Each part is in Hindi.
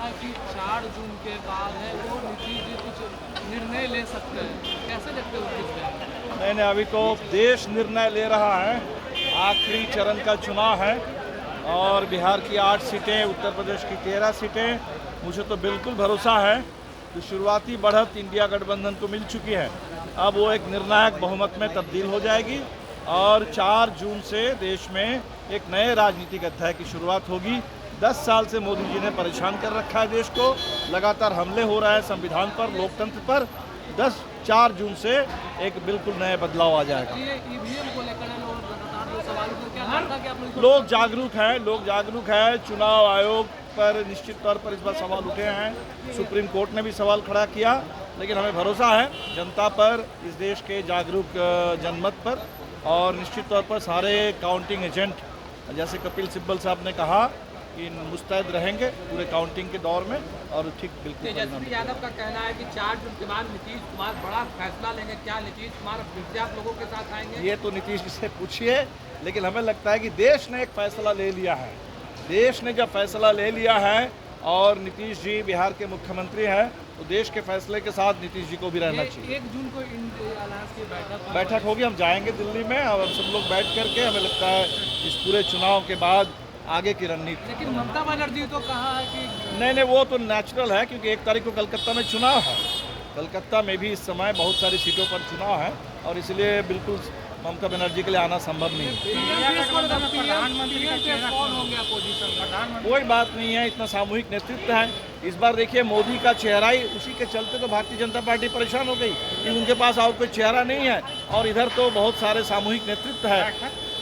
है कि 4 जून के बाद है वो नीतीश जी कुछ निर्णय ले सकते हैं, कैसे देखते हो इस बयान? नहीं नहीं, अभी तो देश निर्णय ले रहा है। आखिरी चरण का चुनाव है और बिहार की 8 सीटें, उत्तर प्रदेश की 13 सीटें। मुझे तो बिल्कुल भरोसा है कि शुरुआती बढ़त इंडिया गठबंधन को मिल चुकी है। अब वो एक निर्णायक बहुमत में तब्दील हो जाएगी और 4 जून से देश में एक नए राजनीतिक अध्याय की शुरुआत होगी। 10 साल से मोदी जी ने परेशान कर रखा है देश को, लगातार हमले हो रहे हैं संविधान पर, लोकतंत्र पर। 4 जून से एक बिल्कुल नए बदलाव आ जाएगा। ये ईवीएम को लेकर लोग लगातार जो सवाल उठे, क्या लगता है कि आप लोग लोग जागरूक हैं। चुनाव आयोग पर निश्चित तौर पर इस बार सवाल उठे हैं। सुप्रीम कोर्ट ने भी सवाल खड़ा किया, लेकिन हमें भरोसा है जनता पर, इस देश के जागरूक जनमत पर। और निश्चित तौर पर सारे काउंटिंग एजेंट, जैसे कपिल सिब्बल साहब ने कहा, कि मुस्तैद रहेंगे पूरे काउंटिंग के दौर में और ठीक बिल्कुल। तेजस्वी यादव का कहना है कि 4 जून के बाद नीतीश कुमार बड़ा फैसला लेंगे। क्या नीतीश कुमार फिर से आप लोगों के साथ आएंगे? ये तो नीतीश जी से पूछिए, लेकिन हमें लगता है कि देश ने एक फैसला ले लिया है। देश ने जब फैसला ले लिया है और नीतीश जी बिहार के मुख्यमंत्री हैं, तो देश के फैसले के साथ नीतीश जी को भी रहना चाहिए। 1 जून को अलायंस की बैठक होगी, हम जाएंगे दिल्ली में और सब लोग बैठ करके, हमें लगता है इस पूरे चुनाव के बाद आगे की रणनीति। लेकिन ममता बनर्जी तो कहा है कि नहीं, वो तो नेचुरल है, क्योंकि 1 तारीख को कलकत्ता में चुनाव है। कलकत्ता में भी इस समय बहुत सारी सीटों पर चुनाव है और इसलिए बिल्कुल ममता बनर्जी के लिए आना संभव नहीं है। कोई बात नहीं है, इतना सामूहिक नेतृत्व है। इस बार देखिए मोदी का चेहरा ही, उसी के चलते तो भारतीय जनता पार्टी परेशान हो गई कि उनके पास और कोई चेहरा नहीं है और इधर तो बहुत सारे सामूहिक नेतृत्व है।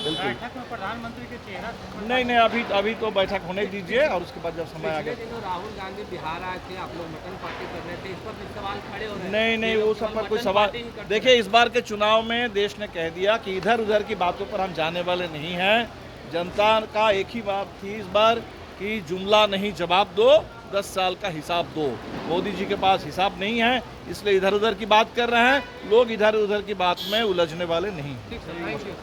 बिल्कुल बैठक में प्रधानमंत्री के चेहरा नहीं, अभी तो बैठक होने दीजिए और उसके बाद जब समय आ गया। राहुल गांधी बिहार आए थे, आप लोग मटन पार्टी कर रहे थे, इस पर भी सवाल खड़े हो रहे हैं। नहीं, वो सब पर कोई सवाल। देखिए, इस बार के चुनाव में देश ने कह दिया कि इधर उधर की बातों पर हम जाने वाले नहीं हैं। जनता का एक ही बात थी इस बार कि जुमला नहीं जवाब दो, 10 साल का हिसाब दो। मोदी जी के पास हिसाब नहीं है, इसलिए इधर उधर की बात कर रहे हैं। लोग इधर उधर की बात में उलझने वाले नहीं। ठीक है, थैंक यू।